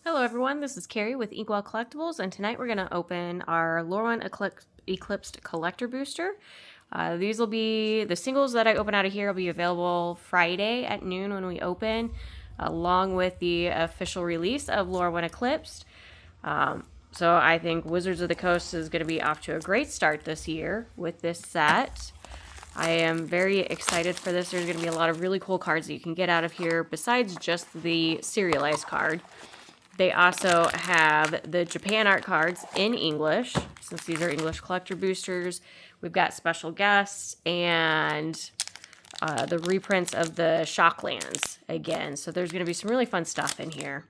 Hello everyone, this is Carrie with Inkwell Collectibles, and tonight we're going to open our Lorwyn Eclipsed Collector Booster. These will be, the singles that I open out of here will be available Friday at noon when we open, along with the official release of Lorwyn Eclipsed. So I think Wizards of the Coast is going to be off to a great start this year with this set. I am very excited for this. There's going to be a lot of really cool cards that you can get out of here besides just the serialized card. They also have the Japan art cards in English, since these are English collector boosters. We've got special guests and the reprints of the Shocklands again. So there's going to be some really fun stuff in here.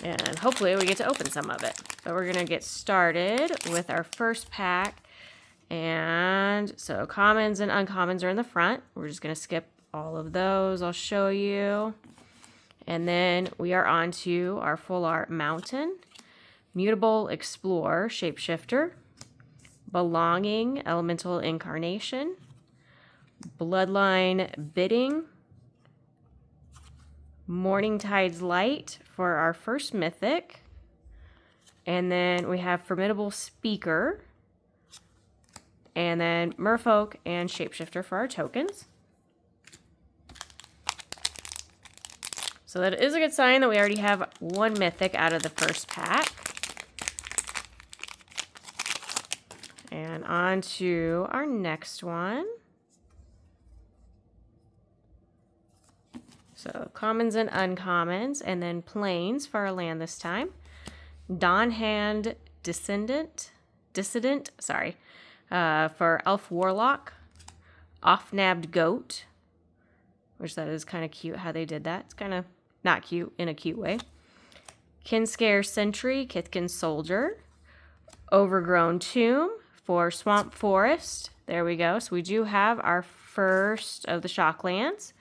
And hopefully we get to open some of it. But we're going to get started with our first pack. And so commons and uncommons are in the front. We're just going to skip all of those. I'll show you. And then we are on to our full art Mountain, Mutable Explorer, Shapeshifter, Belonging, Elemental Incarnation, Bloodline Bidding, Morningtide's Light for our first mythic, and then we have Formidable Speaker, and then Merfolk and Shapeshifter for our tokens. So that is a good sign that we already have one mythic out of the first pack. And on to our next one. So commons and uncommons, and then plains for our land this time. Dawnhand Dissident, for Elf Warlock. Off-nabbed Goat, which that is kind of cute how they did that. It's kind of not cute in a cute way. Kinscare Sentry, Kithkin Soldier. Overgrown Tomb for Swamp Forest. There we go. So we do have our first of the Shocklands.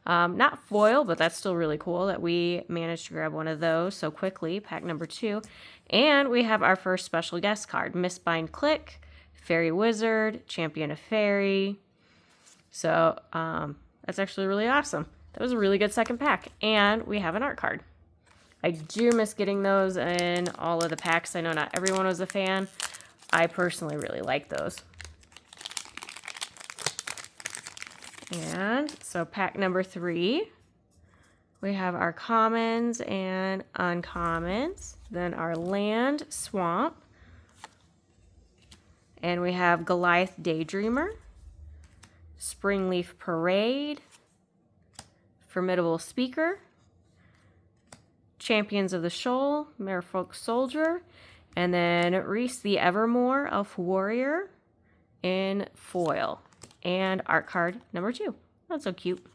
Not foil, but that's still really cool that we managed to grab one of those so quickly. Pack number 2. And we have our first special guest card. Mistbind Click, Fairy Wizard, Champion of Fairy. So that's actually really awesome. That was a really good second pack. And we have an art card. I do miss getting those in all of the packs. I know not everyone was a fan. I personally really like those. And so pack number 3. We have our commons and uncommons. Then our land, Swamp. And we have Goliath Daydreamer. Springleaf Parade, Formidable Speaker, Champions of the Shoal, Merfolk Soldier, and then Reese the Evermore, Elf Warrior in foil. And art card number 2. That's so cute.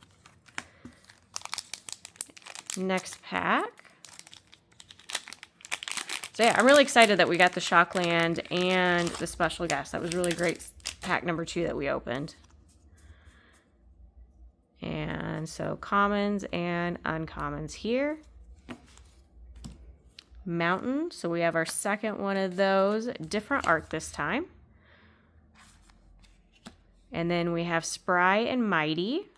Next pack. So yeah, I'm really excited that we got the Shockland and the special guest. That was really great pack number 2 that we opened. And so commons and uncommons here. Mountain. So we have our second one of those. Different art this time. And then we have Spry and Mighty.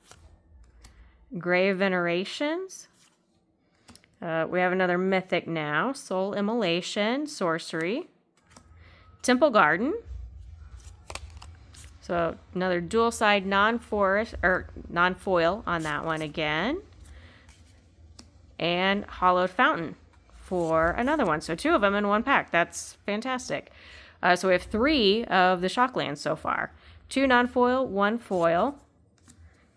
Grave Venerations. We have another mythic now. Soul Immolation, Sorcery. Temple Garden. So another dual side non-foil on that one again. And Hollowed Fountain for another one. So 2 of them in one pack. That's fantastic. So we have 3 of the Shocklands so far. 2 non-foil, 1 foil.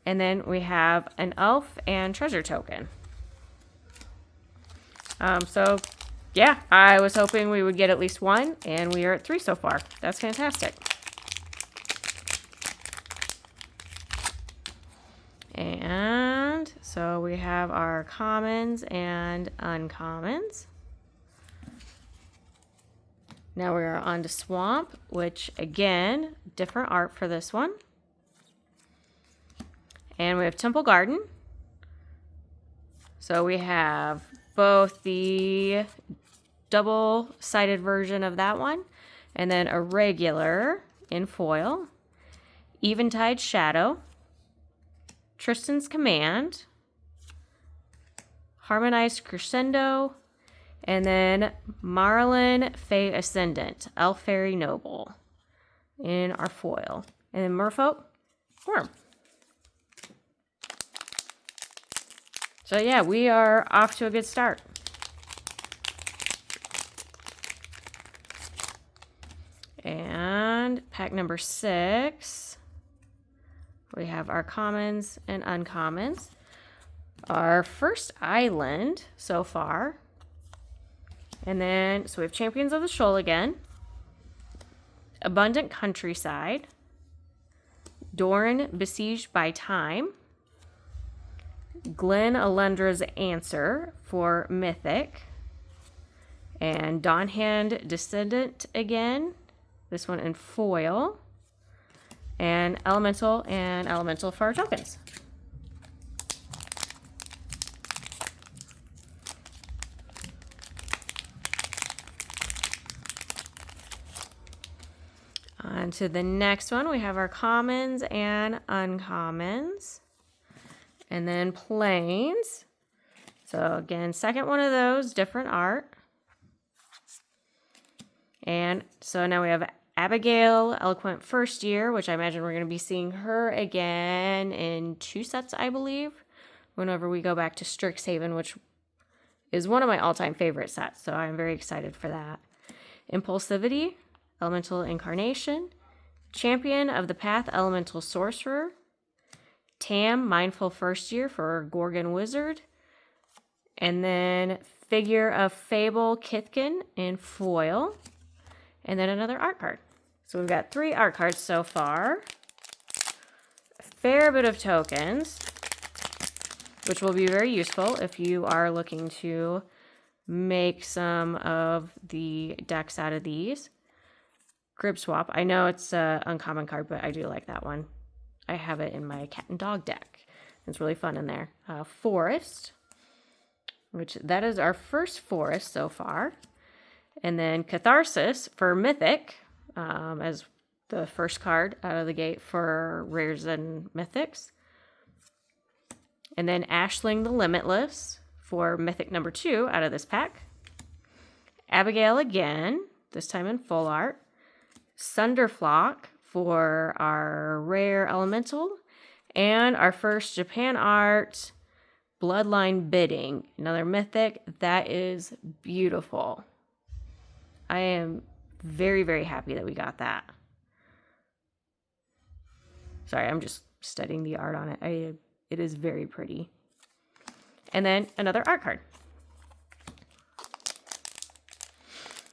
And then we have an elf and treasure token. So yeah, I was hoping we would get at least 1, and we are at 3 so far. That's fantastic. And so we have our commons and uncommons. Now we are on to Swamp, which again, different art for this one. And we have Temple Garden. So we have both the double-sided version of that one, and then a regular in foil. Eventide Shadow. Tristan's Command, Harmonized Crescendo, And then Marlin Fey Ascendant, Elf Fairy Noble in our foil. And then Merfolk Worm. So yeah, we are off to a good start. And pack number 6, we have our commons and uncommons. Our first island so far. And then, so we have Champions of the Shoal again. Abundant Countryside. Doran Besieged by Time. Glen Alendra's Answer for Mythic. And Dawnhand Descendant again. This one in foil. And Elemental for our tokens. On to the next one, we have our commons and uncommons. And then plains. So again, second one of those, different art. And so now we have Abigail, Eloquent First Year, which I imagine we're going to be seeing her again in 2 sets, I believe, whenever we go back to Strixhaven, which is one of my all-time favorite sets. So I'm very excited for that. Impulsivity, Elemental Incarnation, Champion of the Path, Elemental Sorcerer, Tam, Mindful First Year for Gorgon Wizard, and then Figure of Fable, Kithkin in foil, and then another art card. So we've got 3 art cards so far, a fair bit of tokens, which will be very useful if you are looking to make some of the decks out of these. Crib Swap. I know it's an uncommon card, but I do like that one. I have it in my cat and dog deck. It's really fun in there. Forest, which that is our first forest so far. And then Catharsis for Mythic, as the first card out of the gate for rares and mythics. And then Ashling the Limitless for Mythic number 2 out of this pack. Abigail again, this time in full art. Sunderflock for our rare elemental. And our first Japan art, Bloodline Bidding, another mythic. That is beautiful. I am very, very happy that we got that. Sorry, I'm just studying the art on it. It is very pretty. And then another art card.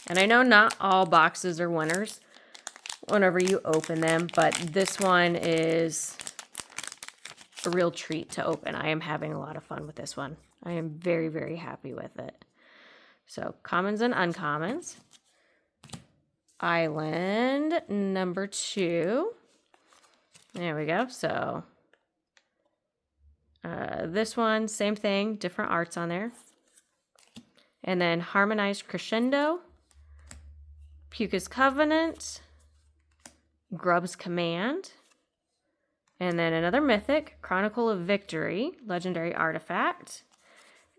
And I know not all boxes are winners whenever you open them, but this one is a real treat to open. I am having a lot of fun with this one. I am very, very happy with it. So commons and uncommons. Island number 2. There we go. So this one, same thing, different arts on there. And then Harmonized Crescendo, Puka's Covenant, Grub's Command, and then another mythic, Chronicle of Victory, Legendary Artifact,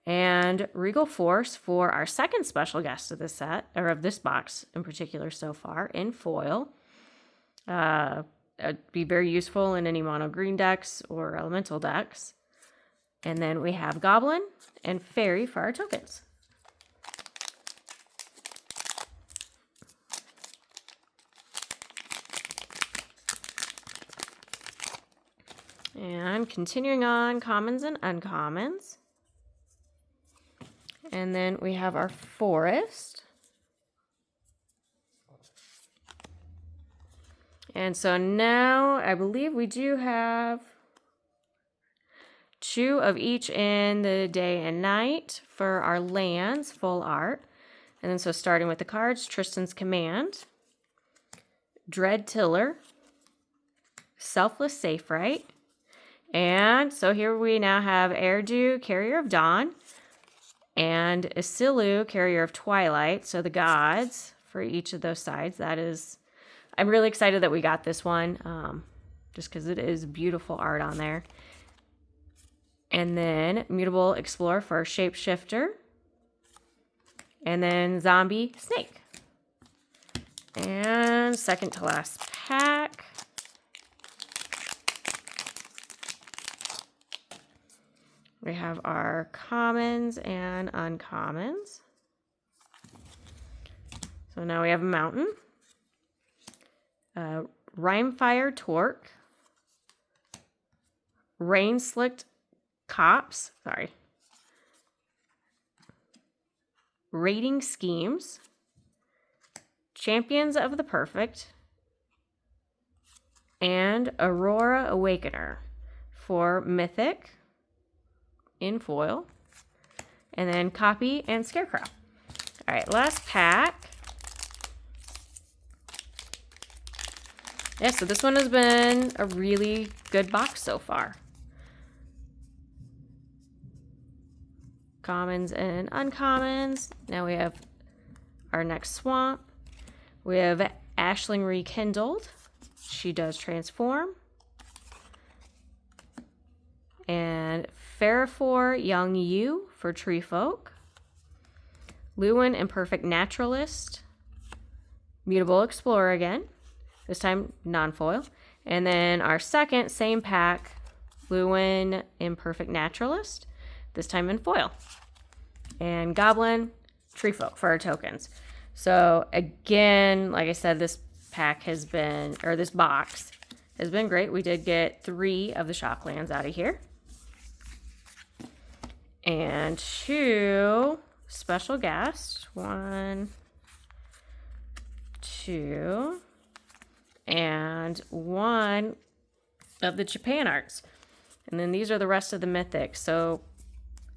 and Regal Force for our second special guest of this set, or of this box in particular so far, in foil. It'd be very useful in any mono green decks or elemental decks. And then we have Goblin and Fairy for our tokens. And continuing on, commons and uncommons. And then we have our forest. And so now I believe we do have 2 of each in the day and night for our lands, full art. And then so starting with the cards, Tristan's Command, Dread Tiller, Selfless Safe Right. And so here we now have Erdu, Carrier of Dawn, and Isilu, Carrier of Twilight. So the gods for each of those sides. That is, I'm really excited that we got this one, just because it is beautiful art on there. And then Mutable Explorer for Shapeshifter. And then zombie snake. And second to last pack. We have our commons and uncommons. So now we have a mountain. Rhymefire Torque. Rain Slicked Cops. Sorry. Rating Schemes. Champions of the Perfect. And Aurora Awakener for Mythic in foil. And then Copy and Scarecrow. All right, last pack. Yeah, so this one has been a really good box so far. Commons and uncommons. Now we have our next swamp. We have Ashling Rekindled. She does transform. And Farafor Young Yu for Tree Folk. Lorwyn Imperfect Naturalist. Mutable Explorer again. This time non-foil. And then our second, same pack, Lorwyn Imperfect Naturalist. This time in foil. And Goblin Tree Folk for our tokens. So again, like I said, this pack has been, or this box has been great. We did get 3 of the Shocklands out of here. And 2 special guests. 1, 2, and 1 of the Japan arts. And then these are the rest of the mythics. So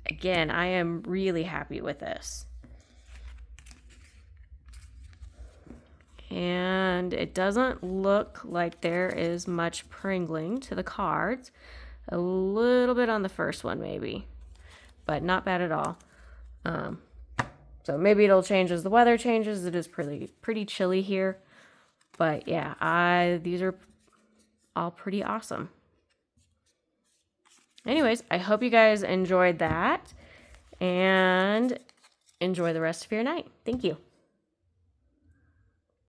again, I am really happy with this. And it doesn't look like there is much pringling to the cards. A little bit on the first one maybe, but not bad at all. So maybe it'll change as the weather changes. It is pretty chilly here. But yeah, these are all pretty awesome. Anyways, I hope you guys enjoyed that and enjoy the rest of your night. Thank you.